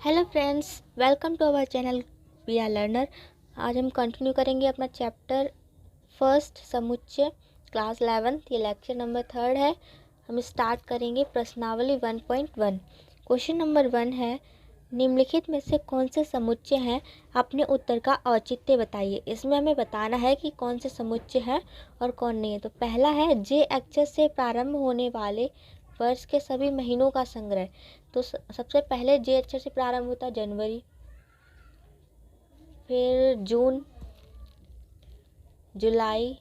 Hello friends, welcome to our channel we are learner. आज हम continue करेंगे अपना चैप्टर फर्स्ट समुच्चय क्लास 11th। ये लेक्चर नंबर 3 है। हम स्टार्ट करेंगे प्रश्नावली 1.1। क्वेश्चन नंबर 1 है, निम्नलिखित में से कौन से समुच्चय हैं, अपने उत्तर का औचित्य बताइए। इसमें हमें बताना है कि कौन से समुच्चय हैं और कौन नहीं है। तो पहला है जे अक्षर से प्रारंभ होने वाले वर्ष के सभी महीनों का संग्रह। तो सबसे पहले जे अक्षर से प्रारंभ होता है जनवरी, फिर जून, जुलाई,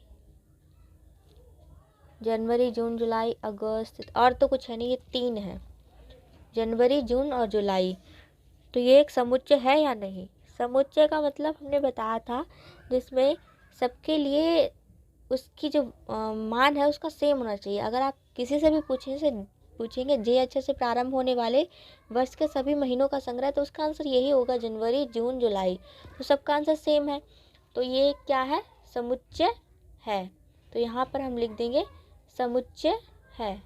जनवरी, जून, जुलाई, अगस्त, और तो कुछ है नहीं, ये 3 है, जनवरी, जून और जुलाई। तो ये एक समुच्चय है या नहीं। समुच्चय का मतलब हमने बताया था जिसमें सबके लिए उसकी जो मान है उसका सेम होना चाहिए। अगर आप किसी से भी पूछेंगे जे अक्षर से प्रारंभ होने वाले वर्ष के सभी महीनों का संग्रह, तो उसका आंसर यही होगा, जनवरी, जून, जुलाई। तो सबका आंसर सेम है, तो ये क्या है, समुच्चय है। तो यहाँ पर हम लिख देंगे समुच्चय है।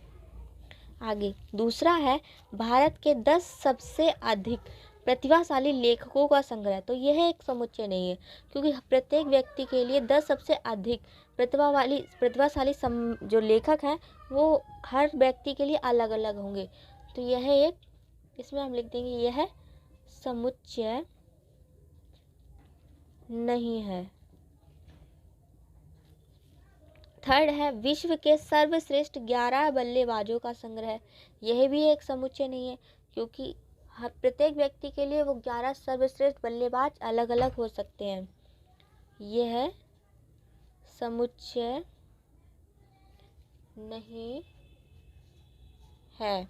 आगे दूसरा है, भारत के 10 सबसे अधिक प्रतिभाशाली लेखकों का संग्रह। तो यह एक समुच्चय नहीं है, क्योंकि प्रत्येक व्यक्ति के लिए 10 सबसे अधिक प्रतिभाशाली जो लेखक हैं वो हर व्यक्ति के लिए अलग अलग होंगे। तो यह एक, इसमें हम लिख देंगे यह समुच्चय नहीं है। थर्ड है, विश्व के सर्वश्रेष्ठ 11 बल्लेबाजों का संग्रह। यह भी एक समुच्चय नहीं है, क्योंकि प्रत्येक व्यक्ति के लिए वो 11 सर्वश्रेष्ठ बल्लेबाज अलग अलग हो सकते हैं। यह समुच्चय नहीं है।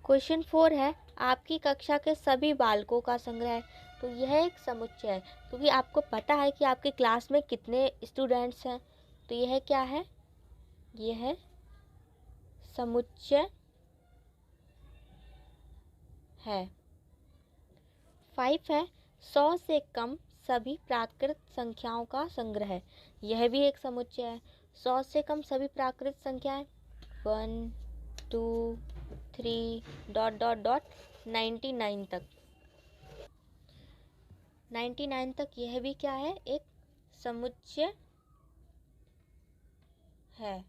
क्वेश्चन 4 है, आपकी कक्षा के सभी बालकों का संग्रह। तो यह एक समुच्चय है, क्योंकि आपको पता है कि आपकी क्लास में कितने स्टूडेंट्स हैं। तो यह क्या है, यह समुच्चय है। 5 है, 100 से कम सभी प्राकृत संख्याओं का संग्रह। यह भी एक समुच्चय है। 100 से कम सभी प्राकृत संख्याएं 1 2 3 डॉट डॉट डॉट 99 तक, 99 तक यह भी क्या है, एक समुच्चय है।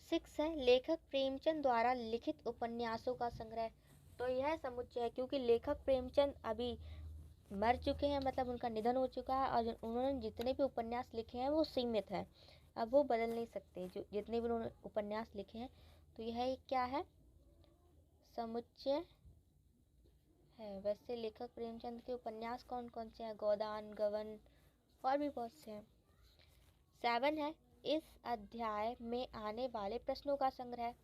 6 है, लेखक प्रेमचंद द्वारा लिखित उपन्यासों का संग्रह। तो यह समुच्चय है, क्योंकि लेखक प्रेमचंद अभी मर चुके हैं, मतलब उनका निधन हो चुका है, और उन्होंने जितने भी उपन्यास लिखे हैं वो सीमित है, अब वो बदल नहीं सकते जो जितने भी उन्होंने उपन्यास लिखे हैं। तो यह एक क्या है, समुच्चय है। वैसे लेखक प्रेमचंद के उपन्यास कौन कौन से हैं, गोदान, गबन और भी बहुत से हैं। 7 है, इस अध्याय में आने वाले प्रश्नों का संग्रह।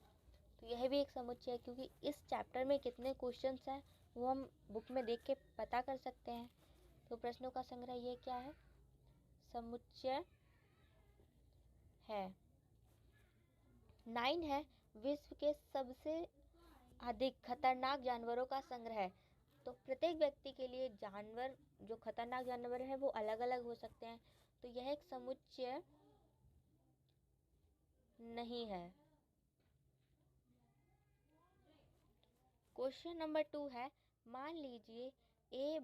तो यह भी एक समुच्चय है, क्योंकि इस चैप्टर में कितने क्वेश्चंस हैं वो हम बुक में देख के पता कर सकते हैं। तो प्रश्नों का संग्रह ये क्या है, समुच्चय है। 9 है, विश्व के सबसे अधिक खतरनाक जानवरों का संग्रह। तो प्रत्येक व्यक्ति के लिए जानवर, जो खतरनाक जानवर है वो अलग अलग हो सकते हैं। तो यह एक समुच्चय नहीं है। क्वेश्चन नंबर 2 है, मान लीजिए ए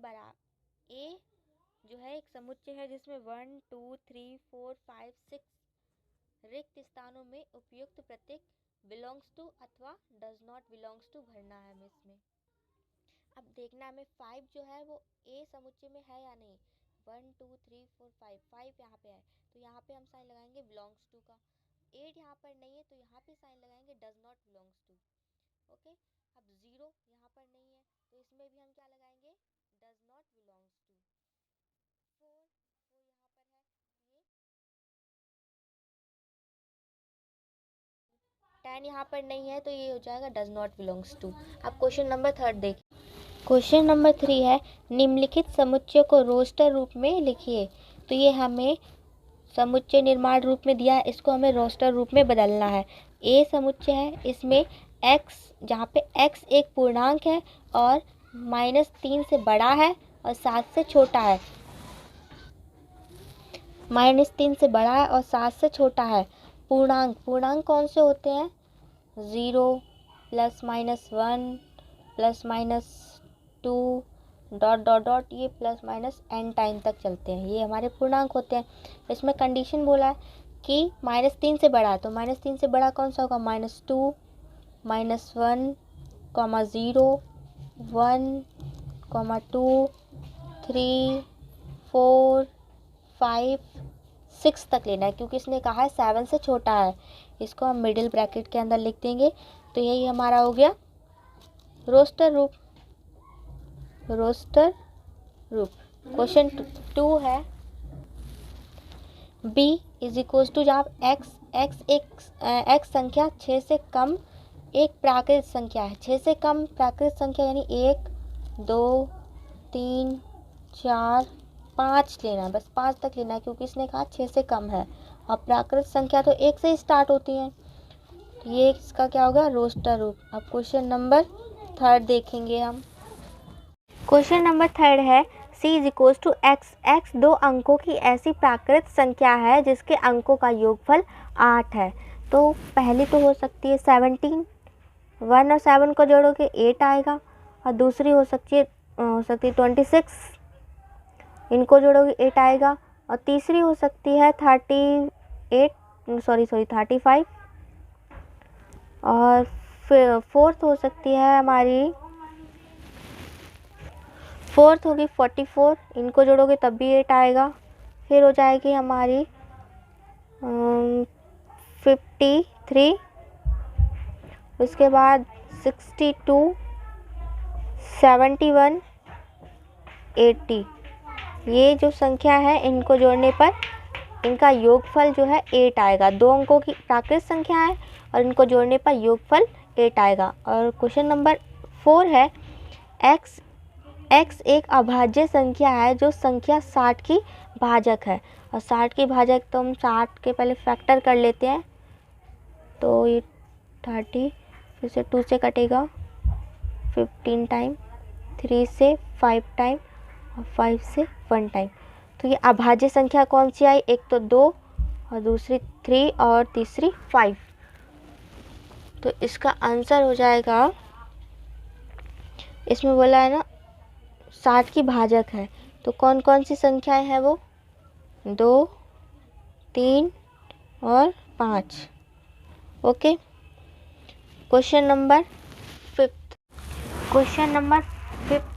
जो है एक समुच्चय है जिसमें 1 2 3 4 5 6 रिक्त स्थानों में उपयुक्त प्रत्येक बिलोंग्स टू अथवा डज नॉट बिलोंग्स टू भरना है हमें इसमें। अब देखना हमें 5 जो है वो ए समुच्चय में है या नहीं। 1 2 3 4 5 यहाँ पे है, तो यहाँ पे हम साइन लगाएंगे बिलोंग्स टू का। 8 यहाँ पर नहीं है, तो यहाँ पे साइन लगाएंगे does not belongs to. Okay, अब 0 यहाँ पर नहीं है, तो इसमें भी हम क्या लगाएंगे, डज नॉट बिलोंग्स टू। 4 वो यहाँ पर है, ये 10 यहाँ पर नहीं है, तो ये हो जाएगा डज नॉट बिलोंग्स टू। अब क्वेश्चन नंबर 3 देखिए। क्वेश्चन नंबर 3 है, निम्नलिखित समुच्चय को रोस्टर रूप में लिखिए। तो ये हमें समुच्चय निर्माण रूप में दिया है, इसको हमें रोस्टर रूप में बदलना है। ए समुच्चय है, इसमें x, जहाँ पे x एक पूर्णांक है और -3 से बड़ा है और 7 से छोटा है, -3 से बड़ा है और 7 से छोटा है। पूर्णांक, पूर्णांक कौन से होते हैं? 0 +-1 +-2 डॉट डॉट डॉट, ये +-n टाइम तक चलते हैं, ये हमारे पूर्णांक होते हैं। इसमें कंडीशन बोला है कि -3 से बड़ा है, तो -3 से बड़ा कौन सा होगा? -2 -1 0 1 2 3 4 5 6 तक लेना है, क्योंकि इसने कहा है 7 से छोटा है। इसको हम मिडिल ब्रैकेट के अंदर लिख देंगे। तो यही हमारा हो गया रोस्टर रूप, रोस्टर रूप। क्वेश्चन 2 है b इज इक्वल टू, जहाँ x संख्या 6 से कम एक प्राकृत संख्या है। 6 से कम प्राकृत संख्या यानी 1 2 3 4 5 लेना है, बस 5 तक लेना है, क्योंकि इसने कहा 6 से कम है और प्राकृत संख्या तो 1 से ही स्टार्ट होती है। तो ये इसका क्या होगा? रोस्टर रूप। अब क्वेश्चन नंबर 3 देखेंगे हम। क्वेश्चन नंबर 3 है c is equal to x। x 2 अंकों की ऐसी प्राकृत संख्या है जिसके अंकों का योगफल 8 है। तो पहली तो हो सकती है 17, 1 और 7 को जोड़ोगे 8 आएगा, और दूसरी हो सकती है 26, इनको जोड़ोगे 8 आएगा, और तीसरी हो सकती है 35, और फिर फोर्थ हो सकती है हमारी, फोर्थ होगी 44, इनको जोड़ोगे तब भी 8 आएगा। फिर हो जाएगी हमारी 53, उसके बाद 62, 71, 80। ये जो संख्या है इनको जोड़ने पर इनका योगफल जो है 8 आएगा। 2 अंकों की प्राकृत संख्या है और इनको जोड़ने पर योगफल 8 आएगा। और क्वेश्चन नंबर 4 है x एक अभाज्य संख्या है जो संख्या 60 की भाजक है। और 60 की भाजक तो हम 60 के पहले फैक्टर कर लेते हैं, तो ये 30, फिर से 2 से कटेगा 15 टाइम, 3 से 5 टाइम और 5 से 1 टाइम। तो ये अभाज्य संख्या कौन सी आई? एक तो 2 और दूसरी 3 और तीसरी 5। तो इसका आंसर हो जाएगा, इसमें बोला है ना 60 की भाजक है, तो कौन कौन सी संख्याएं हैं वो? 2, 3 और 5। ओके। क्वेश्चन नंबर 5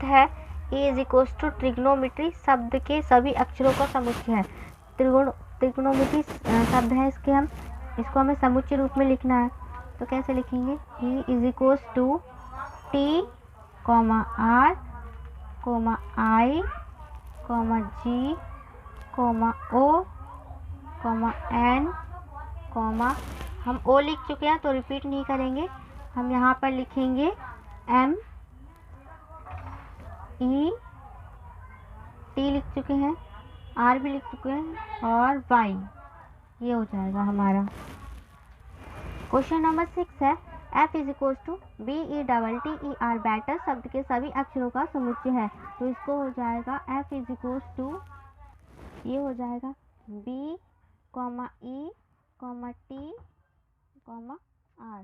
है ए इज इक्वल्स टू ट्रिग्नोमेट्री शब्द के सभी अक्षरों का समुच्चय है। ट्रिग्नोमेट्री शब्द है, इसको हमें समुच्चय रूप में लिखना है। तो कैसे लिखेंगे? E is equals to T R I G O N, हम ओ लिख चुके हैं तो रिपीट नहीं करेंगे। हम यहाँ पर लिखेंगे एम ई, टी लिख चुके हैं, आर भी लिख चुके हैं और वाई, ये हो जाएगा हमारा। क्वेश्चन नंबर 6 है F is equal to BETTER better शब्द के सभी अक्षरों का समुच्चय है। तो इसको हो जाएगा F इज इक्वल टू, ये हो जाएगा B, E, T, R।